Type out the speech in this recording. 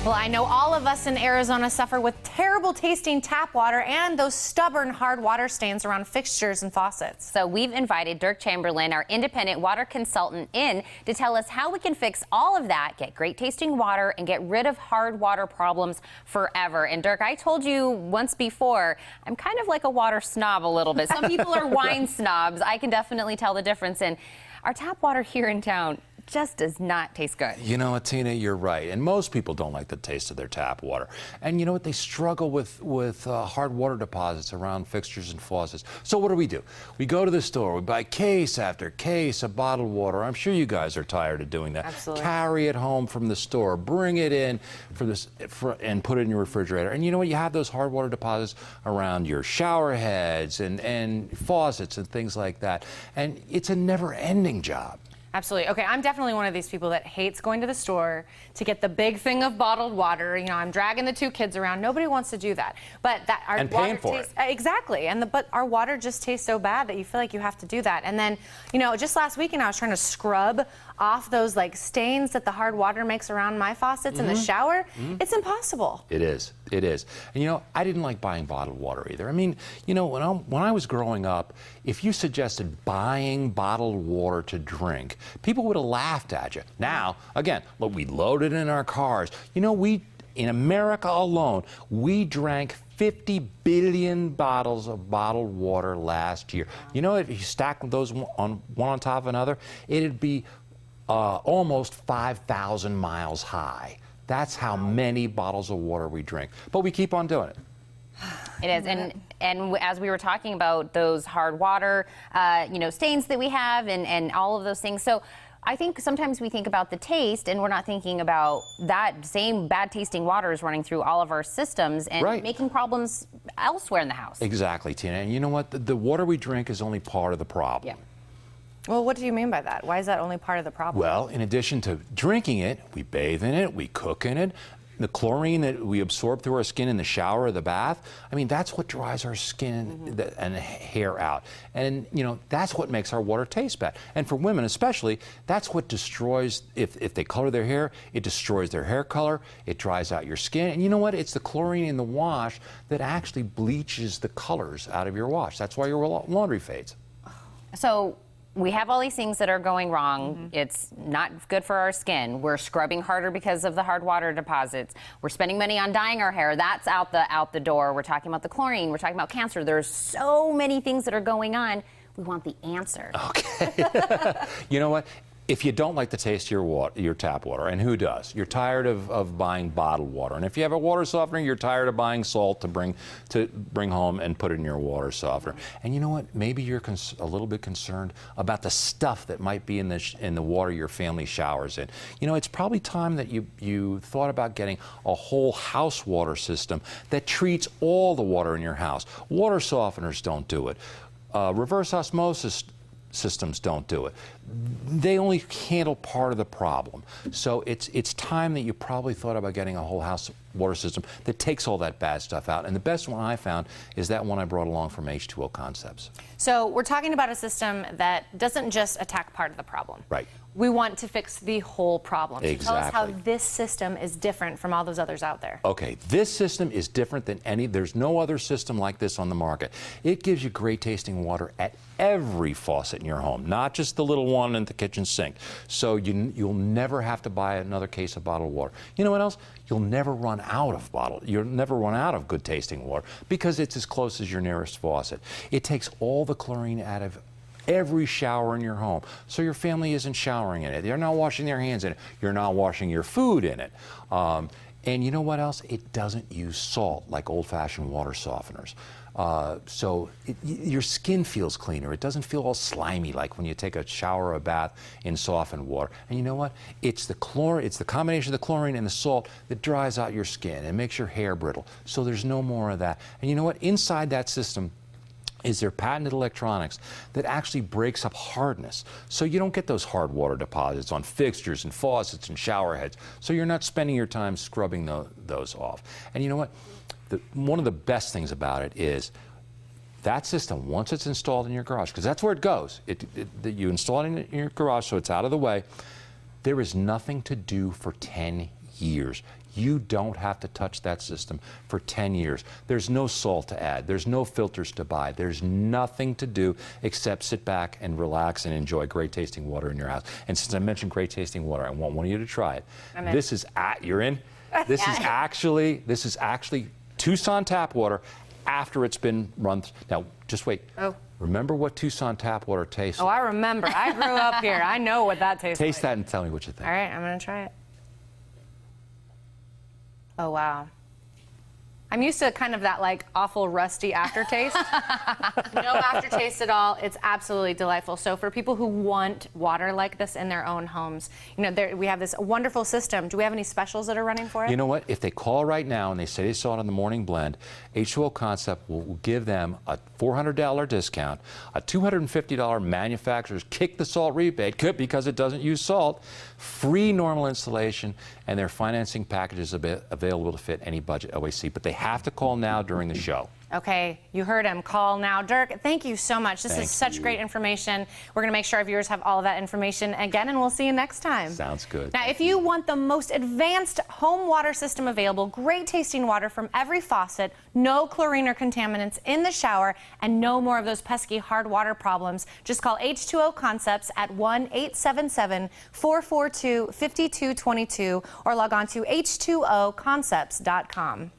Well, I know all of us in Arizona suffer with terrible tasting tap water and those stubborn hard water stains around fixtures and faucets. So we've invited Derk Chamberlin, our independent water consultant, in to tell us how we can fix all of that, get great tasting water, and get rid of hard water problems forever. And Derk, I told you once before, I'm kind of like a water snob a little bit. Some people are wine snobs. I can definitely tell the difference. And our tap water here in town just does not taste good. You know what, Tina, you're right. And most people don't like the taste of their tap water. And you know what? They struggle with hard water deposits around fixtures and faucets. So what do? We go to the store, we buy case after case of bottled water. I'm sure you guys are tired of doing that. Absolutely. Carry it home from the store, bring it in and put it in your refrigerator. And you know what? You have those hard water deposits around your shower heads and faucets and things like that. And it's a never-ending job. Absolutely. Okay, I'm definitely one of these people that hates going to the store to get the big thing of bottled water. You know, I'm dragging the two kids around. Nobody wants to do that. But that our and water paying for tastes, it. Exactly. But our water just tastes so bad that you feel like you have to do that. And then, you know, just last weekend I was trying to scrub off those like stains that the hard water makes around my faucets in the shower. It's impossible. It is. It is. And you know, I didn't like buying bottled water either. I mean, you know, when I was growing up, if you suggested buying bottled water to drink, people would have laughed at you. Now, again, look, we load it in our cars. You know, in America alone, we drank 50 billion bottles of bottled water last year. You know, if you stack those one on top of another, it'd be almost 5,000 miles high. That's how many bottles of water we drink. But we keep on doing it. It is, and as we were talking about those hard water, you know, stains that we have and all of those things. So I think sometimes we think about the taste and we're not thinking about that same bad tasting water is running through all of our systems and making problems elsewhere in the house. Exactly, Tina. And you know what? The water we drink is only part of the problem. Yeah. Well, what do you mean by that? Why is that only part of the problem? Well, in addition to drinking it, we bathe in it, we cook in it. The chlorine that we absorb through our skin in the shower or the bath, I mean, that's what dries our skin and hair out. And, you know, that's what makes our water taste bad. And for women especially, that's what destroys, if they color their hair, it destroys their hair color, it dries out your skin. And you know what? It's the chlorine in the wash that actually bleaches the colors out of your wash. That's why your laundry fades. So we have all these things that are going wrong. It's not good for our skin. We're scrubbing harder because of the hard water deposits. We're spending money on dyeing our hair. That's out the door. We're talking about the chlorine. We're talking about cancer. There's so many things that are going on. We want the answer. Okay. You know what? If you don't like the taste of your tap water, and who does? You're tired of buying bottled water. And if you have a water softener, you're tired of buying salt to bring home and put it in your water softener. And you know what? Maybe you're a little bit concerned about the stuff that might be in the water your family showers in. You know, it's probably time that you thought about getting a whole house water system that treats all the water in your house. Water softeners don't do it. Reverse osmosis systems don't do it. They only handle part of the problem. So it's time that you probably thought about getting a whole house water system that takes all that bad stuff out. And the best one I found is that one I brought along from H2O Concepts. So we're talking about a system that doesn't just attack part of the problem. Right. We want to fix the whole problem. Exactly. So tell us how this system is different from all those others out there. Okay, this system is different than there's no other system like this on the market. It gives you great tasting water at every faucet in your home, not just the little one in the kitchen sink. So you'll never have to buy another case of bottled water. You know what else? You'll never run out of good tasting water because it's as close as your nearest faucet. It takes all the chlorine out of every shower in your home, so your family isn't showering in it. They're not washing their hands in it. You're not washing your food in it. And you know what else? It doesn't use salt like old-fashioned water softeners. So your skin feels cleaner. It doesn't feel all slimy like when you take a shower or a bath in softened water. And you know what? It's the combination of the chlorine and the salt that dries out your skin and makes your hair brittle. So there's no more of that. And you know what? Inside that system is their patented electronics that actually breaks up hardness. So you don't get those hard water deposits on fixtures and faucets and shower heads. So you're not spending your time scrubbing those off. And you know what? One of the best things about it is that system, once it's installed in your garage, because that's where it goes. You install it in your garage so it's out of the way. There is nothing to do for 10 years. You don't have to touch that system for 10 years. There's no salt to add. There's no filters to buy. There's nothing to do except sit back and relax and enjoy great tasting water in your house. And since I mentioned great tasting water, I want one of you to try it. This is you're in. This is actually Tucson tap water after it's been run. Now, just wait. Oh. Remember what Tucson tap water tastes like? Oh, I remember. I grew up here. I know what that tastes like. Taste that and tell me what you think. All right, I'm going to try it. Oh, wow. I'm used to kind of that like awful rusty aftertaste. No aftertaste at all. It's absolutely delightful. So for people who want water like this in their own homes, you know, we have this wonderful system. Do we have any specials that are running for it? You know what? If they call right now and they say they saw it on the Morning Blend, H2O Concept will give them a $400 discount, a $250 manufacturer's kick the salt rebate because it doesn't use salt, free normal installation, and their financing package is available to fit any budget OAC. But they have to call now during the show. Okay, you heard him. Call now. Derk, thank you so much. This is such great information. We're going to make sure our viewers have all of that information again, and we'll see you next time. Sounds good. Now, if you want the most advanced home water system available, great tasting water from every faucet, no chlorine or contaminants in the shower, and no more of those pesky hard water problems, just call H2O Concepts at 1-877-442-5222 or log on to h2oconcepts.com.